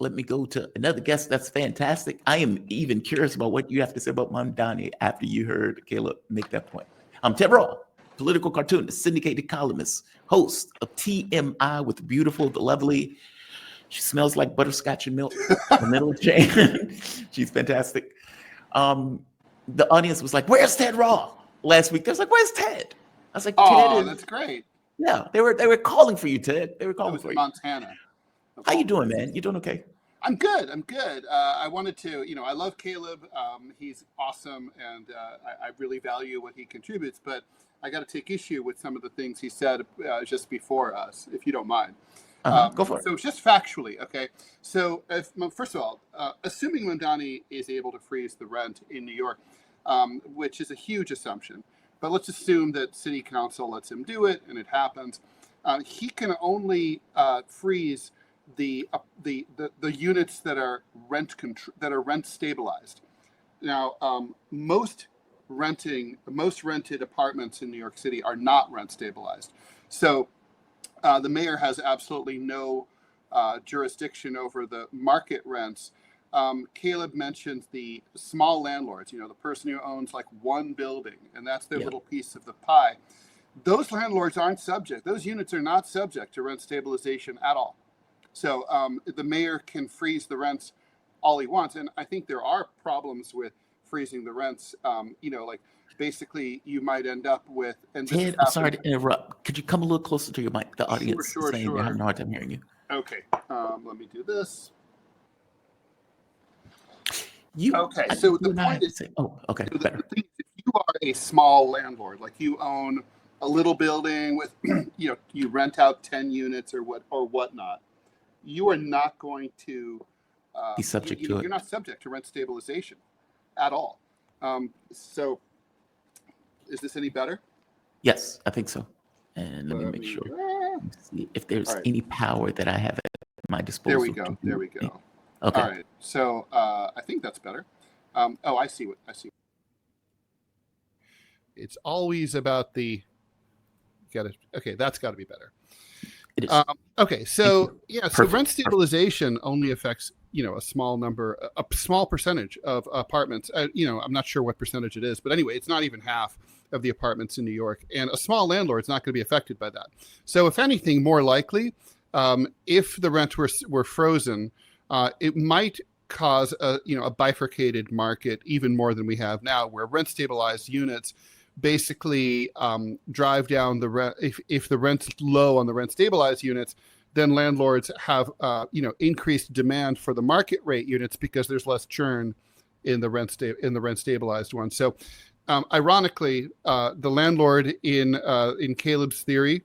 let me go to another guest. That's fantastic. I am even curious about what you have to say about Mamdani after you heard Caleb make that point. I'm Ted Rall, political cartoonist, syndicated columnist, host of TMI with the beautiful, the lovely. She smells like butterscotch and milk. The middle chain. She's fantastic. The audience was like, "Where's Ted Rall?" Last week, they was like, "Where's Ted?" I was like, "Oh, that's great." Yeah, they were calling for you, Ted. They were calling for you. Montana. How you doing, man? You doing okay? I'm good. I wanted to, I love Caleb. He's awesome, and I really value what he contributes. But I got to take issue with some of the things he said just before us, if you don't mind. Go for it. So just factually, okay. So first of all, assuming Mamdani is able to freeze the rent in New York, which is a huge assumption, but let's assume that City Council lets him do it and it happens. He can only freeze the units that are rent stabilized. Now, most rented apartments in New York City are not rent stabilized. So the mayor has absolutely no jurisdiction over the market rents. Caleb mentioned the small landlords, the person who owns like one building, and that's their little piece of the pie. Those landlords aren't subject. Those units are not subject to rent stabilization at all. So the mayor can freeze the rents all he wants. And I think there are problems with freezing the rents. Like basically you might end up with... Ted, I'm sorry to interrupt. Could you come a little closer to your mic? The audience is saying they're having a hard time hearing you. Okay. Let me do this. Okay, so the point is... okay, better. The thing is, if you are a small landlord, like you own a little building with, you rent out 10 units or whatnot, you are not going to be subject to it. You're not subject to rent stabilization at all. So is this any better? Yes, I think so. And let me make sure. See if there's any power that I have at my disposal. There we go. Okay. All right. So I think that's better. I see. It's always about the... Okay, that's got to be better. It is. Okay, so so rent stabilization only affects a small percentage of apartments. I'm not sure what percentage it is, but anyway, it's not even half of the apartments in New York, and a small landlord is not going to be affected by that. So, if anything, more likely, if the rent were frozen, it might cause a bifurcated market even more than we have now, where rent stabilized units basically drive down the rent. If the rent's low on the rent stabilized units, then landlords have increased demand for the market rate units because there's less churn in the rent stabilized ones. So ironically, the landlord in Caleb's theory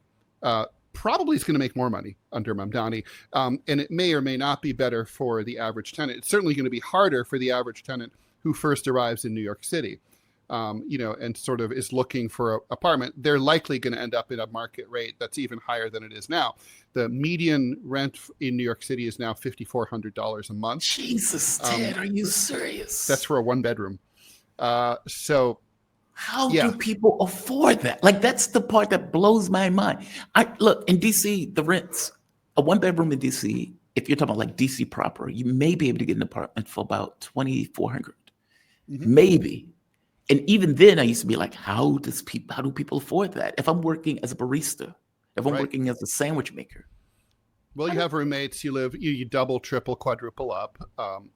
probably is going to make more money under Mamdani, and it may or may not be better for the average tenant. It's certainly going to be harder for the average tenant who first arrives in New York City. And sort of is looking for an apartment. They're likely going to end up in a market rate that's even higher than it is now. The median rent in New York City is now $5,400 a month. Jesus, Ted, are you serious? That's for a one bedroom. So how do people afford that? Like, that's the part that blows my mind. Look, in DC, the rents, a one bedroom in DC, if you're talking about like DC proper, you may be able to get an apartment for about $2,400, maybe. And even then, I used to be like, how do people afford that? If I'm working as a barista, if I'm working as a sandwich maker. Well, you have roommates, you double, triple, quadruple up.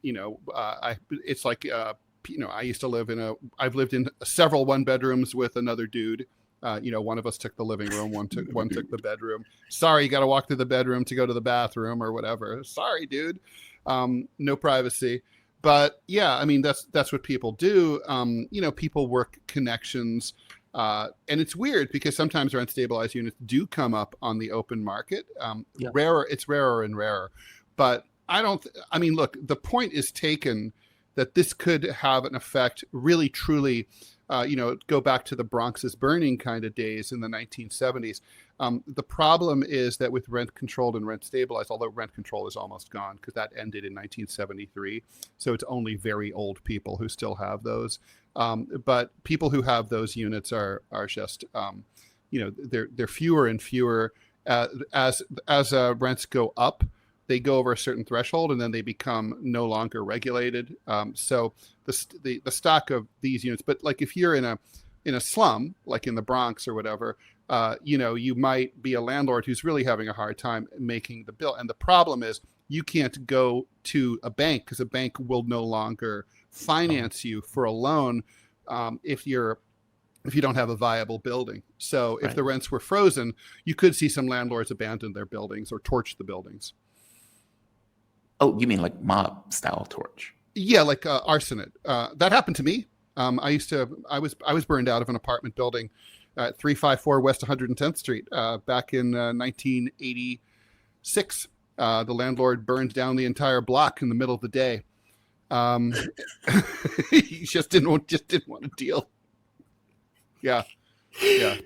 It's like, I used to I've lived in several one bedrooms with another dude. One of us took the living room, one took the bedroom. Sorry, you got to walk through the bedroom to go to the bathroom or whatever. Sorry, dude. No privacy. But yeah, I mean, that's what people do. People work connections, and it's weird because sometimes rent stabilized units do come up on the open market. It's rarer and rarer, but look, the point is taken that this could have an effect, really, truly, go back to the Bronx's burning kind of days in the 1970s. The problem is that with rent controlled and rent stabilized, although rent control is almost gone because that ended in 1973. So it's only very old people who still have those. But people who have those units are just, they're fewer and fewer as rents go up. they go over a certain threshold and then they become no longer regulated. So the stock of these units, but like if you're in a slum, like in the Bronx or whatever, you might be a landlord who's really having a hard time making the bill. And the problem is you can't go to a bank because a bank will no longer finance you for a loan if you don't have a viable building. So if the rents were frozen, you could see some landlords abandon their buildings or torch the buildings. Oh, you mean like mob style torch? Yeah, like arson it. That happened to me. I was burned out of an apartment building at 354 West 110th Street back in 1986. The landlord burned down the entire block in the middle of the day. He just didn't want to deal. Yeah.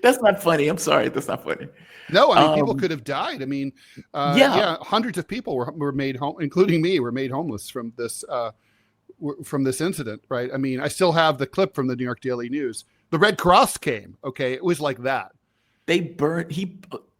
That's not funny. I'm sorry. That's not funny. No, I mean, people could have died. I mean, hundreds of people were made home, including me, were made homeless from this incident, right? I mean, I still have the clip from the New York Daily News. The Red Cross came. Okay, it was like that. They burned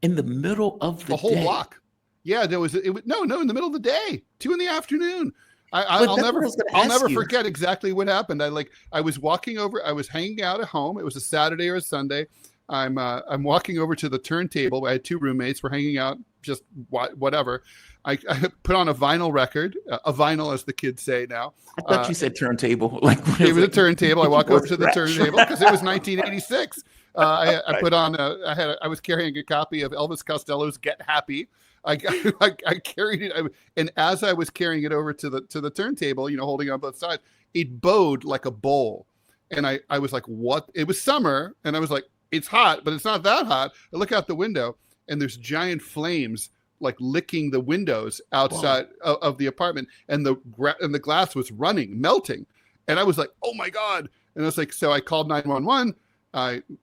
in the middle of the whole block. Yeah, in the middle of the day, 2 p.m. I'll never forget exactly what happened. I was walking over. I was hanging out at home. It was a Saturday or a Sunday. I'm walking over to the turntable. I had 2 roommates. We're hanging out, just whatever. I put on a vinyl record, a vinyl as the kids say now. I thought you said turntable. It was a turntable. I walk over to the turntable because it was 1986. I put on. I was carrying a copy of Elvis Costello's "Get Happy." I carried it, and as I was carrying it over to the turntable, holding on both sides, it bowed like a bowl, and I was like, "What?" It was summer, and I was like, "It's hot, but it's not that hot." I look out the window, and there's giant flames like licking the windows outside of the apartment, and the glass was melting, and I was like, "Oh my God!" And I was like, so I called 911.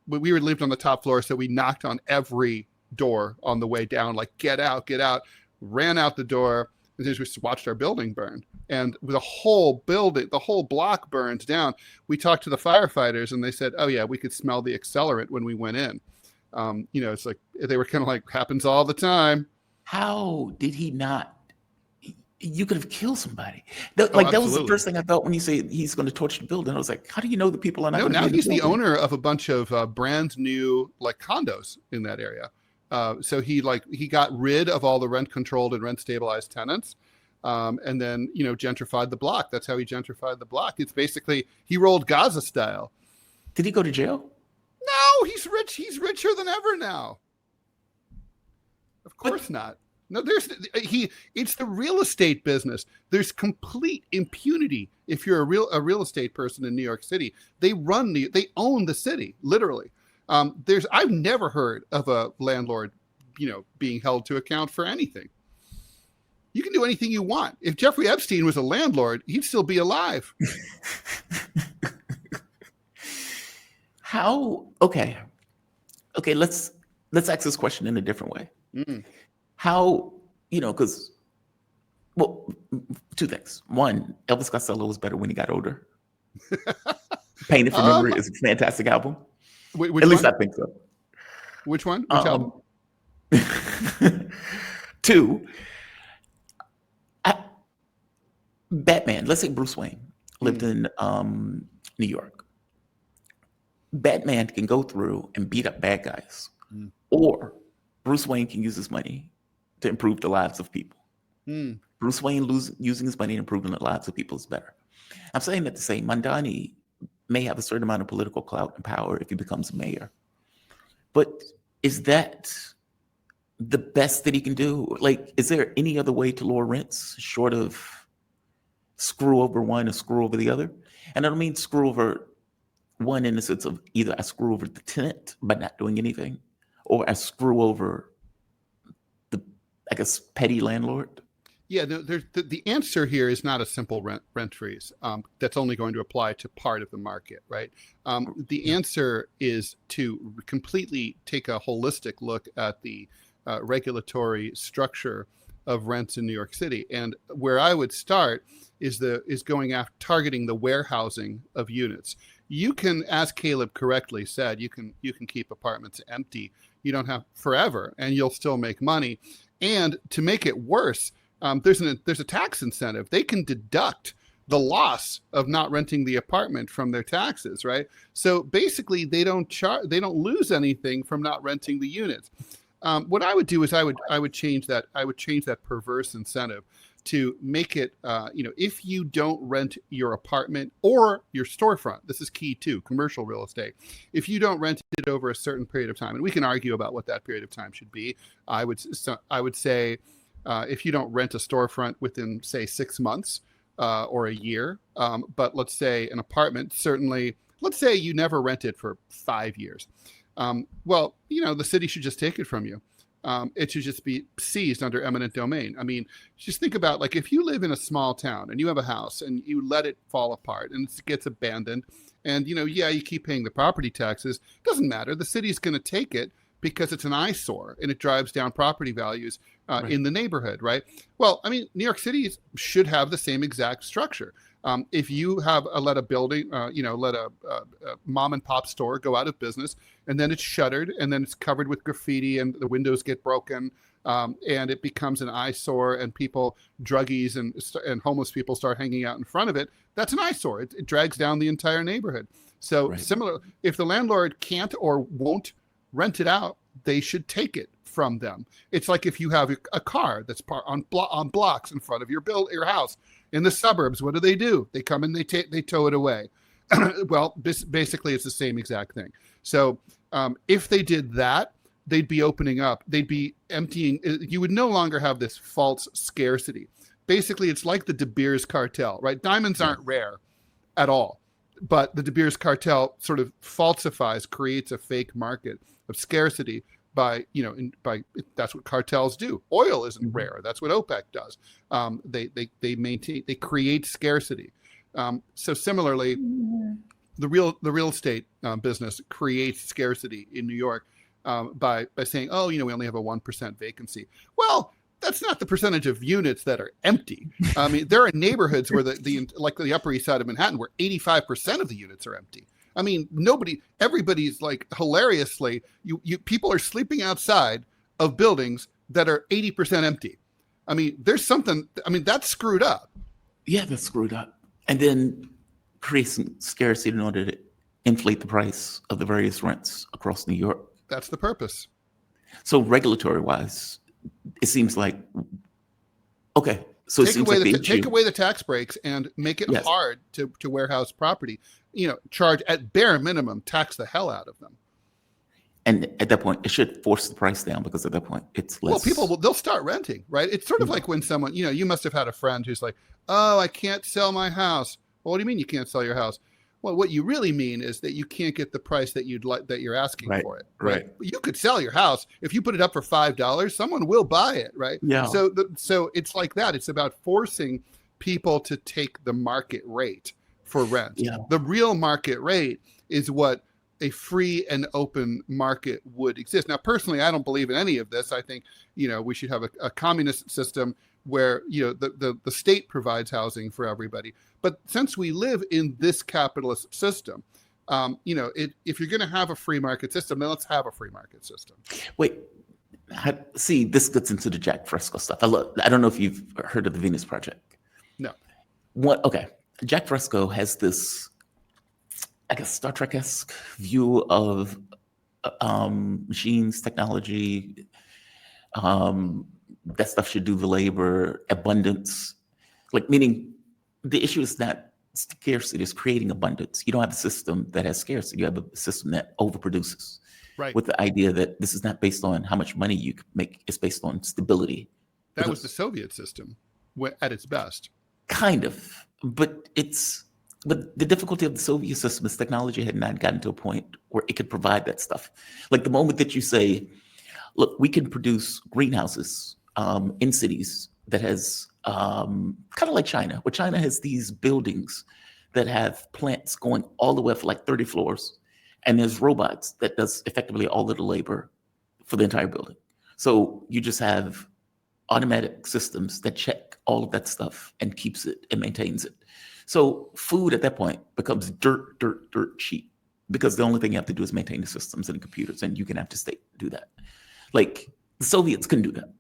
We lived on the top floor, so we knocked on every door on the way down, like, get out, ran out the door, and then we watched our building burn. And the whole block burned down. We talked to the firefighters, and they said, oh yeah, we could smell the accelerant when we went in. It's like, they were kind of like, happens all the time. How did he not? You could have killed somebody. That was the first thing I thought when you say he's going to torch the building. I was like, how do you know the people are not going to? No, now he's the owner of a bunch of brand new like condos in that area. So he got rid of all the rent controlled and rent stabilized tenants, and then gentrified the block. That's how he gentrified the block. It's basically he rolled Gaza style. Did he go to jail? No, he's rich. He's richer than ever now. Of course not. No, it's the real estate business. There's complete impunity if you're a real estate person in New York City. They own the city, literally. I've never heard of a landlord, being held to account for anything. You can do anything you want. If Jeffrey Epstein was a landlord, he'd still be alive. How? Okay. Let's ask this question in a different way. How, because, well, 2 things. One, Elvis Costello was better when he got older. Painted from Memory is a fantastic album. Which At least one? I think so. Which one? Which album? 2, Batman. Let's say Bruce Wayne lived in New York. Batman can go through and beat up bad guys, or Bruce Wayne can use his money to improve the lives of people. Bruce Wayne using his money and improving the lives of people is better. I'm saying that to say Mamdani may have a certain amount of political clout and power if he becomes mayor. But is that the best that he can do? Like, is there any other way to lower rents short of screw over one and screw over the other? And I don't mean screw over one in the sense of either I screw over the tenant by not doing anything, or I screw over the, petty landlord. Yeah, the answer here is not a simple rent freeze that's only going to apply to part of the market, right? The answer is to completely take a holistic look at the regulatory structure of rents in New York City. And where I would start is going after targeting the warehousing of units. You can, as Caleb correctly said, you can keep apartments empty. You don't have forever, and you'll still make money. And to make it worse, there's a tax incentive. They can deduct the loss of not renting the apartment from their taxes, right? So basically, they don't lose anything from not renting the units. What I would do is I would change that. I would change that perverse incentive to make it, if you don't rent your apartment or your storefront, this is key too, commercial real estate. If you don't rent it over a certain period of time, and we can argue about what that period of time should be, I would say if you don't rent a storefront within, say, 6 months or a year, but let's say an apartment, certainly, let's say you never rent it for 5 years. Well, the city should just take it from you. It should just be seized under eminent domain. I mean, just think about, like, if you live in a small town and you have a house and you let it fall apart and it gets abandoned and, you keep paying the property taxes, doesn't matter. The city's going to take it because it's an eyesore and it drives down property values in the neighborhood, right? Well, I mean, New York City should have the same exact structure. If you have let a building, let a mom and pop store go out of business, and then it's shuttered, and then it's covered with graffiti, and the windows get broken, and it becomes an eyesore, and druggies and homeless people start hanging out in front of it. That's an eyesore. It drags down the entire neighborhood. So similar, if the landlord can't or won't rent it out, they should take it from them. It's like if you have a car that's on blocks in front of your house. In the suburbs, what do? They come and they tow it away. Well, basically, it's the same exact thing. So if they did that, they'd be opening up. They'd be emptying. You would no longer have this false scarcity. Basically, it's like the De Beers cartel, right? Diamonds aren't rare at all. But the De Beers cartel sort of creates a fake market of scarcity by that's what cartels do. Oil isn't rare. That's what OPEC does. They create scarcity. So similarly, the real estate business creates scarcity in New York by saying, we only have a 1% vacancy. Well, that's not the percentage of units that are empty. I mean, there are neighborhoods where like the Upper East Side of Manhattan, where 85% of the units are empty. I mean, everybody's like, hilariously, people are sleeping outside of buildings that are 80% empty. I mean, that's screwed up. Yeah, that's screwed up. And then create some scarcity in order to inflate the price of the various rents across New York. That's the purpose. So regulatory wise, it seems like, okay. So take away the tax breaks and make it hard to warehouse property. Charge at bare minimum, tax the hell out of them. And at that point, it should force the price down, because at that point, it's less. Well, they'll start renting, right? It's sort of like when someone, you must have had a friend who's like, "Oh, I can't sell my house." Well, what do you mean you can't sell your house? Well, what you really mean is that you can't get the price that you're asking for it. Right. You could sell your house if you put it up for $5. Someone will buy it, right? Yeah. So it's like that. It's about forcing people to take the market rate for rent. Yeah. The real market rate is what a free and open market would exist. Now, personally, I don't believe in any of this. I think we should have a communist system where the state provides housing for everybody. But since we live in this capitalist system, if you're going to have a free market system, then let's have a free market system. Wait, see, this gets into the Jack Fresco stuff. I don't know if you've heard of the Venus Project. No. Okay, Jack Fresco has this, I guess, Star Trek-esque view of machines, technology. That stuff should do the labor, abundance, meaning the issue is not scarcity, it's creating abundance. You don't have a system that has scarcity. You have a system that overproduces. Right. With the idea that this is not based on how much money you can make, it's based on stability. That was the Soviet system at its best. Kind of, but the difficulty of the Soviet system is technology had not gotten to a point where it could provide that stuff. Like the moment that you say, look, we can produce greenhouses in cities that has kind of like China, where China has these buildings that have plants going all the way up for like 30 floors. And there's robots that does effectively all of the labor for the entire building. So you just have automatic systems that check all of that stuff and keeps it and maintains it. So food at that point becomes dirt cheap, because the only thing you have to do is maintain the systems and the computers, and you can have the state do that. Like the Soviets couldn't do that.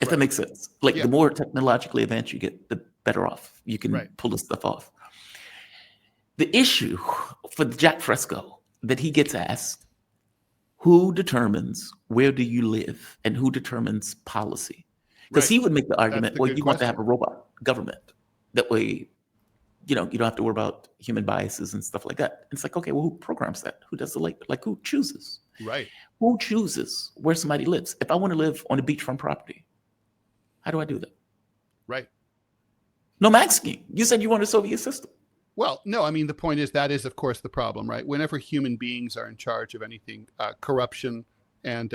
If that makes sense. Like the more technologically advanced you get, the better off you can pull this stuff off. The issue for Jack Fresco that he gets asked, who determines where do you live and who determines policy? Because he would make the argument, well, you want to have a robot government. That way, you don't have to worry about human biases and stuff like that. It's like, okay, well, who programs that? Who does the labor? Like, who chooses? Right. Who chooses where somebody lives? If I want to live on a beachfront property, how do I do that? Right. No, I'm asking. You said you want a Soviet system. Well, no, I mean, the point is that is, of course, the problem, right? Whenever human beings are in charge of anything, corruption and,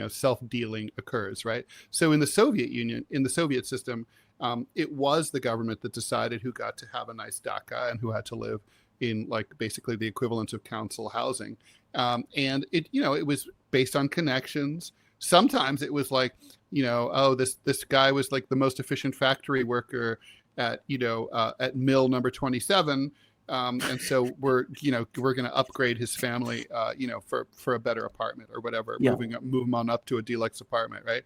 self-dealing occurs, right? So in the Soviet Union, in the Soviet system, it was the government that decided who got to have a nice dacha and who had to live in like basically the equivalent of council housing. And it, it was based on connections. Sometimes it was like, this guy was like the most efficient factory worker at mill number 27, and so we're going to upgrade his family, for a better apartment or whatever, move him on up to a deluxe apartment, right?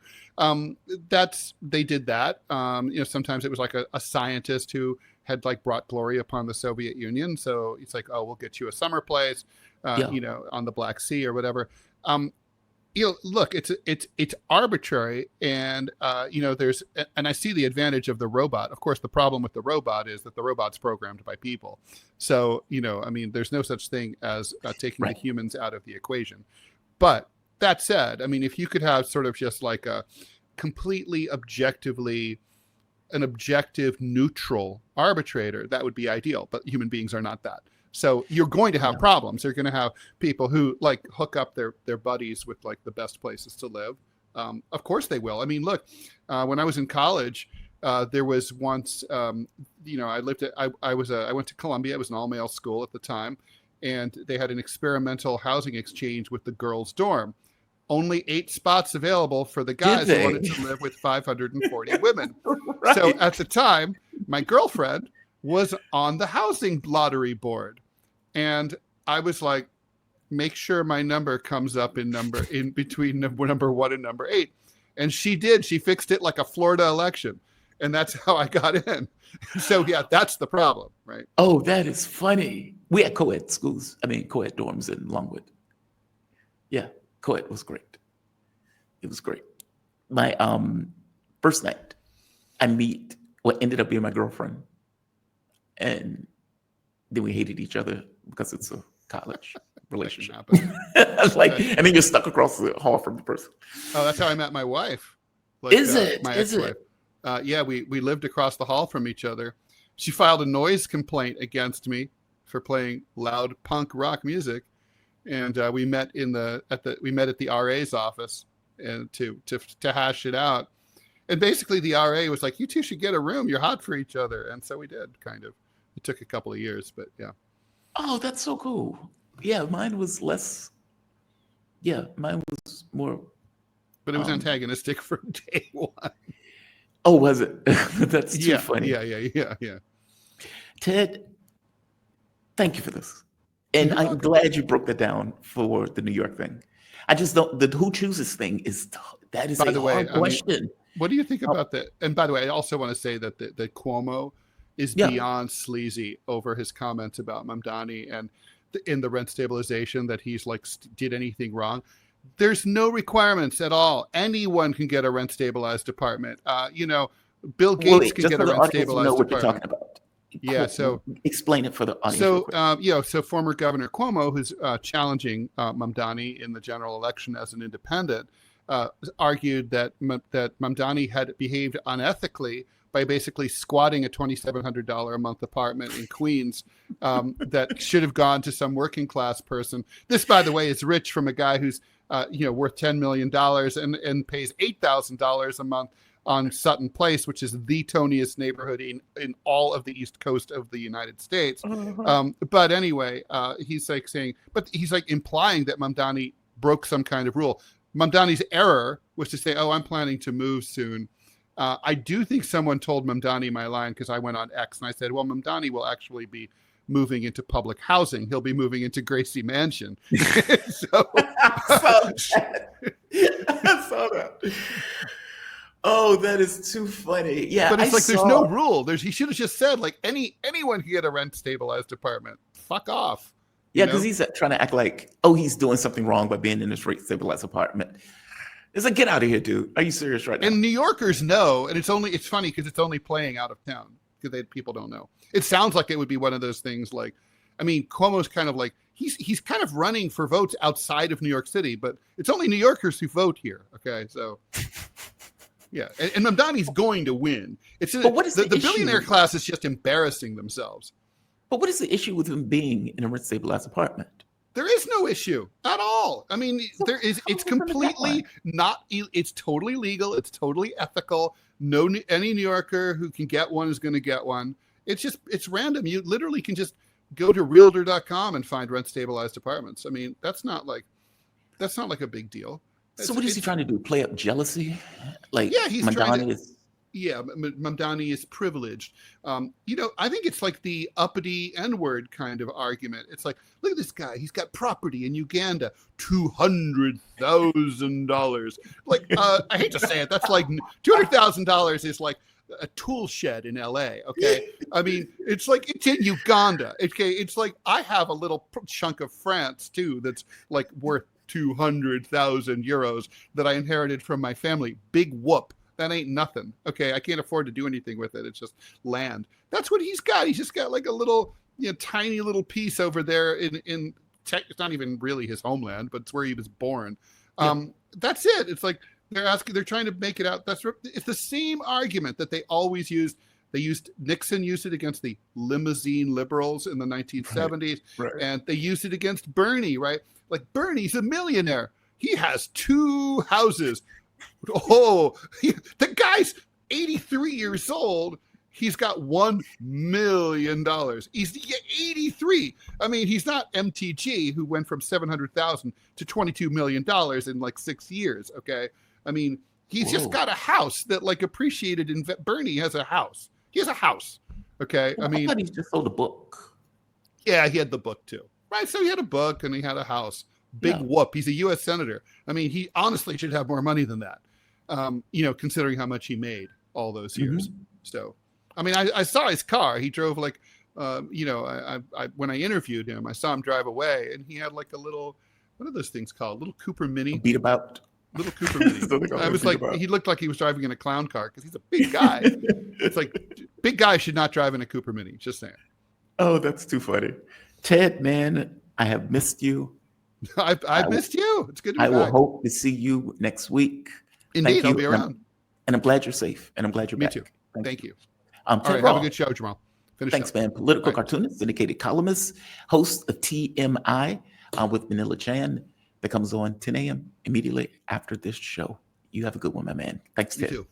They did that. Sometimes it was like a scientist who had like brought glory upon the Soviet Union, so it's like, oh, we'll get you a summer place, on the Black Sea or whatever. Look, it's arbitrary, and and I see the advantage of the robot. Of course, the problem with the robot is that the robot's programmed by people. So, there's no such thing as taking the humans out of the equation. But that said, if you could have sort of just like a completely an objective, neutral arbitrator, that would be ideal. But human beings are not that. So you're going to have problems. You're going to have people who like hook up their buddies with like the best places to live. Of course they will. Look, when I was in college, there was once, I went to Columbia. It was an all-male school at the time, and they had an experimental housing exchange with the girls' dorm. Only 8 spots available for the guys who wanted to live with 540 women. So at the time, my girlfriend was on the housing lottery board. And I was like, make sure my number comes up in between number 1 and number 8. And she did. She fixed it like a Florida election. And that's how I got in. So, that's the problem, right? Oh, that is funny. We had co-ed schools. Co-ed dorms in Longwood. Yeah, co-ed was great. It was great. My first night, I meet what ended up being my girlfriend. And then we hated each other because it's a college relationship. And then you're stuck across the hall from the person. Oh, that's how I met my wife. Is it? My ex-wife. We lived across the hall from each other. She filed a noise complaint against me for playing loud punk rock music, and we met at the RA's office and to hash it out. And basically, the RA was like, "You two should get a room. You're hot for each other." And so we did, kind of. It took a couple of years, but yeah. Oh, that's so cool. Yeah, mine was less. Yeah, mine was more. But it was antagonistic from day one. Oh, was it? That's too funny. Yeah. Ted, thank you for this. And I'm glad you broke that down for the New York thing. I just don't. The who chooses thing is that is a hard question. What do you think about that? And by the way, I also want to say that that Cuomo is beyond sleazy over his comments about Mamdani and in the rent stabilization that he's like did anything wrong. There's no requirements at all. Anyone can get a rent stabilized apartment. Bill Gates can get a rent stabilized apartment. You're talking about. Yeah, so explain it for the audience. So former Governor Cuomo, who's challenging Mamdani in the general election as an independent, argued that Mamdani had behaved unethically by basically squatting a $2,700 a month apartment in Queens that should have gone to some working class person. This, by the way, is rich from a guy who's worth $10 million and pays $8,000 a month on Sutton Place, which is the toniest neighborhood in all of the East Coast of the United States. But anyway, he's implying that Mamdani broke some kind of rule. Mamdani's error was to say, "Oh, I'm planning to move soon." I do think someone told Mamdani my line because I went on X and I said, "Well, Mamdani will actually be moving into public housing. He'll be moving into Gracie Mansion." I saw that. Oh, that is too funny. Yeah, But it's I like there's no saw. rule. He should have just said like anyone can get a rent stabilized apartment. Fuck off. Yeah, because he's trying to act like, oh, he's doing something wrong by being in this rate stabilized apartment. It's like, get out of here, dude. Are you serious right now? And New Yorkers know, and it's funny because it's only playing out of town because people don't know. It sounds like it would be one of those things like, I mean, Cuomo's kind of like he's kind of running for votes outside of New York City, but it's only New Yorkers who vote here. Okay, so yeah, and Mamdani's going to win. But what is the billionaire issue? class is just embarrassing themselves. But what is the issue with him being in a rent stabilized apartment? There is no issue at all. I mean, there is. It's completely not. It's totally legal. It's totally ethical. Any New Yorker who can get one is going to get one. It's random. You literally can just go to Realtor.com and find rent stabilized apartments. I mean, that's not like a big deal. So what is he trying to do? Play up jealousy? Like, yeah, he's trying to. Is. Yeah, Mamdani is privileged. I think it's like the uppity N-word kind of argument. It's like, look at this guy. He's got property in Uganda, $200,000. Like, I hate to say it. That's like $200,000 is like a tool shed in LA. Okay. I mean, it's like it's in Uganda. Okay. It's like I have a little chunk of France too that's like worth 200,000 euros that I inherited from my family. Big whoop. That ain't nothing. Okay, I can't afford to do anything with it. It's just land. That's what he's got. He's just got like a little, tiny little piece over there in it's not even really his homeland, but it's where he was born. That's it. It's like they're trying to make it out. It's the same argument that they always used. Nixon used it against the limousine liberals in the 1970s, right. And they used it against Bernie, right? Like Bernie's a millionaire. He has 2 houses. Oh, the guy's 83 years old. He's got $1 million. He's 83. I mean, he's not MTG, who went from 700,000 to $22 million in like 6 years. Okay. I mean, he's just got a house that like appreciated. Bernie has a house. He has a house. Okay. Well, I thought he just sold a book. Yeah, he had the book too. Right. So he had a book and he had a house. Big whoop. He's a U.S. senator. I mean, he honestly should have more money than that, considering how much he made all those years. Mm-hmm. So, I mean, I saw his car. He drove like, when I interviewed him, I saw him drive away, and he had like a little, what are those things called? Little Cooper Mini. Beat about. Little Cooper Mini. I was like, he looked like he was driving in a clown car because he's a big guy. It's like, big guys should not drive in a Cooper Mini. Just saying. Oh, that's too funny. Ted, man, I have missed you. I've missed you. It's good to be back. I will hope to see you next week. Indeed, I'll be around. And I'm glad you're safe. And I'm glad you're back. Me too. Thank you. All right, have a good show, Jamal. Thanks, man. Political cartoonist, syndicated columnist, host of TMI with Manila Chan that comes on 10 a.m. immediately after this show. You have a good one, my man. Thanks, Ted. You too.